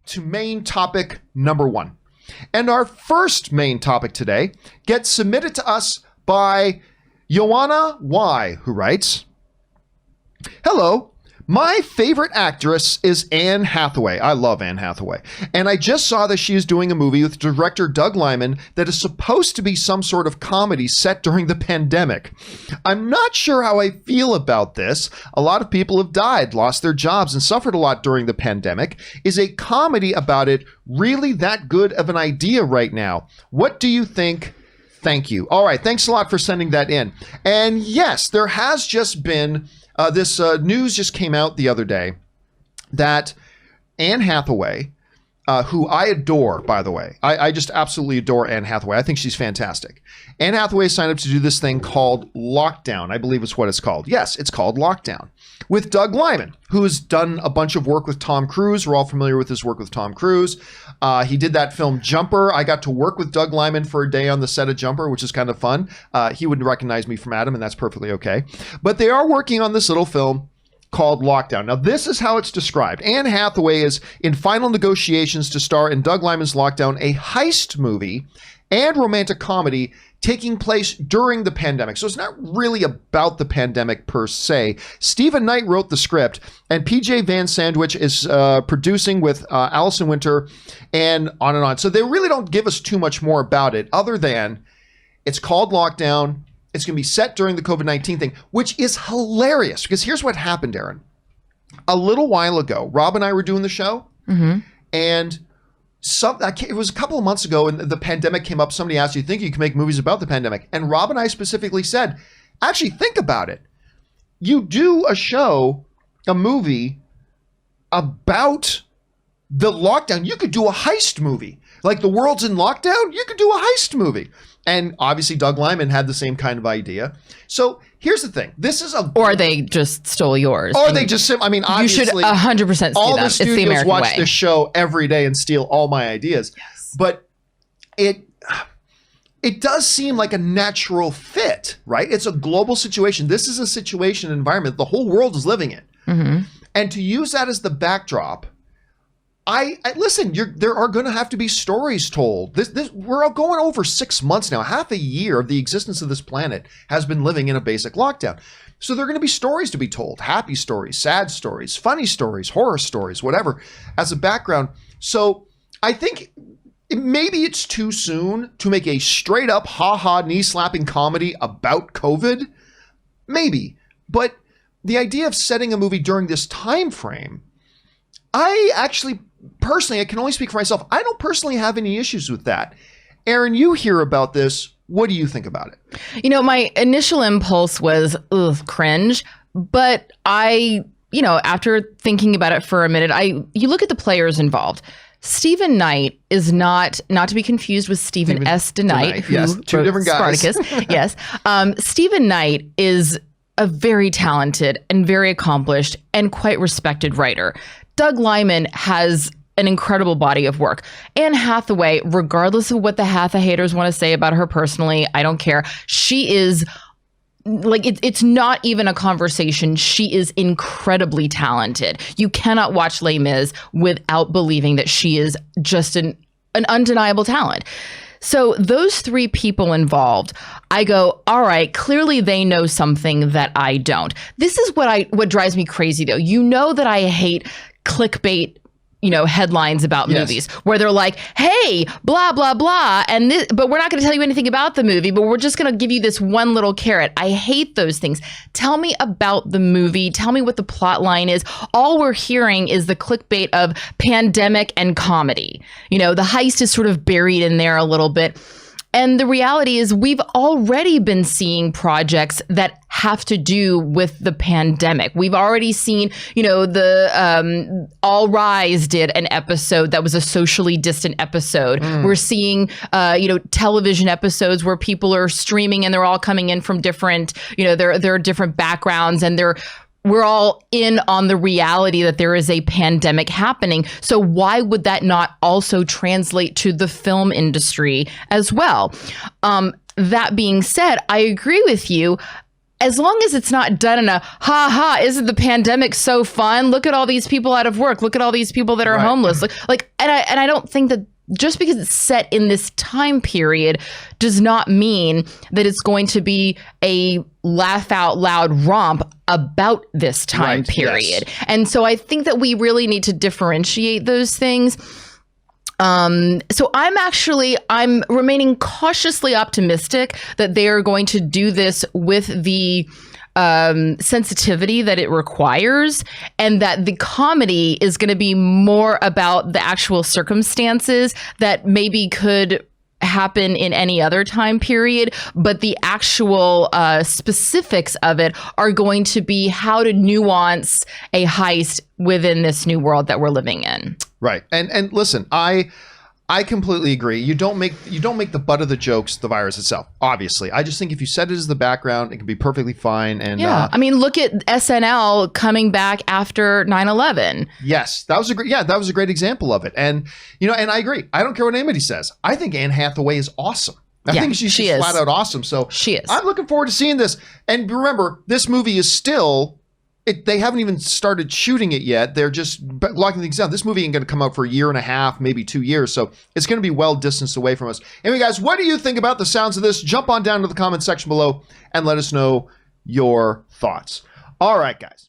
to main topic number 1. And our first main topic today gets submitted to us by Johanna Y, who writes, "Hello. My favorite actress is Anne Hathaway." I love Anne Hathaway. "And I just saw that she is doing a movie with director Doug Liman that is supposed to be some sort of comedy set during the pandemic. I'm not sure how I feel about this. A lot of people have died, lost their jobs, and suffered a lot during the pandemic. Is a comedy about it really that good of an idea right now? What do you think? Thank you." All right. Thanks a lot for sending that in. And yes, there has just been this news just came out the other day that Anne Hathaway, who I adore, by the way. I just absolutely adore Anne Hathaway. I think she's fantastic. Anne Hathaway signed up to do this thing called Lockdown. I believe it's what it's called. Yes, it's called Lockdown. With Doug Liman, who has done a bunch of work with Tom Cruise. We're all familiar with his work with Tom Cruise. He did that film Jumper. I got to work with Doug Liman for a day on the set of Jumper, which is kind of fun. He wouldn't recognize me from Adam, and that's perfectly okay. But they are working on this little film called Lockdown. Now, this is how it's described. Anne Hathaway is in final negotiations to star in Doug Liman's Lockdown, a heist movie and romantic comedy taking place during the pandemic. So it's not really about the pandemic per se. Stephen Knight wrote the script, and PJ Van Sandwich is producing with Allison Winter, and on and on. So they really don't give us too much more about it other than it's called Lockdown. It's going to be set during the COVID-19 thing, which is hilarious because here's what happened, Aaron. A little while ago, Rob and I were doing the show, and it was a couple of months ago, and the pandemic came up. Somebody asked, "Do you think you can make movies about the pandemic?" And Rob and I specifically said, actually, think about it. You do a movie about the lockdown. You could do a heist movie. Like the world's in lockdown, you could do a heist movie. And obviously Doug Liman had the same kind of idea. So here's the thing. This is Or they just stole yours. Or they just, obviously. You should 100% see all them. the studios it's the American watch way. this show every day and steal all my ideas. Yes. But it does seem like a natural fit, right? It's a global situation. This is a situation environment the whole world is living in. And to use that as the backdrop, I listen, there are going to have to be stories told. We're all going over 6 months now. Half a year of the existence of this planet has been living in a basic lockdown. So there are going to be stories to be told. Happy stories, sad stories, funny stories, horror stories, whatever, as a background. So I think maybe it's too soon to make a straight up ha-ha knee-slapping comedy about COVID. Maybe. But the idea of setting a movie during this time frame, I actually, personally, I can only speak for myself. I don't personally have any issues with that. Aaron, you hear about this. What do you think about it? My initial impulse was, cringe. But after thinking about it for a minute, you look at the players involved. Stephen Knight is not to be confused with Stephen S. DeKnight, who yes, two different guys. Spartacus. Yes. Stephen Knight is a very talented and very accomplished and quite respected writer. Doug Liman has an incredible body of work. Anne Hathaway, regardless of what the haters want to say about her personally, I don't care. She is it's not even a conversation. She is incredibly talented. You cannot watch Les Mis without believing that she is just an undeniable talent. So those three people involved, I go, all right, clearly they know something that I don't. This is what drives me crazy, though. You know that I hate clickbait, headlines about movies where they're like, hey, blah, blah, blah. But we're not going to tell you anything about the movie, but we're just going to give you this one little carrot. I hate those things. Tell me about the movie. Tell me what the plot line is. All we're hearing is the clickbait of pandemic and comedy. The heist is sort of buried in there a little bit. And the reality is we've already been seeing projects that have to do with the pandemic. We've already seen, the All Rise did an episode that was a socially distant episode. We're seeing, television episodes where people are streaming and they're all coming in from different, there are different backgrounds and we're all in on the reality that there is a pandemic happening. So why would that not also translate to the film industry as well? That being said, I agree with you. as long as it's not done in a isn't the pandemic so fun? Look at all these people out of work. Look at all these people that are homeless. And I don't think that just because it's set in this time period does not mean that it's going to be a laugh out loud romp about this time period. Yes. And so I think that we really need to differentiate those things. So I'm remaining cautiously optimistic that they are going to do this with the sensitivity that it requires, and that the comedy is going to be more about the actual circumstances that maybe could happen in any other time period, but the actual specifics of it are going to be how to nuance a heist within this new world that we're living in. Right. And listen, I completely agree. You don't make the butt of the jokes the virus itself. Obviously, I just think if you set it as the background, it can be perfectly fine. And I mean, look at SNL coming back after 9/11. Yes, that was a great example of it. And and I agree. I don't care what anybody says. I think Anne Hathaway is awesome. I think she's flat out awesome. So she is. I'm looking forward to seeing this. And remember, this movie is still. They haven't even started shooting it yet. They're just locking things down. This movie ain't going to come out for a year and a half, maybe 2 years. So it's going to be well distanced away from us. Anyway, guys, what do you think about the sounds of this? Jump on down to the comment section below and let us know your thoughts. All right, guys.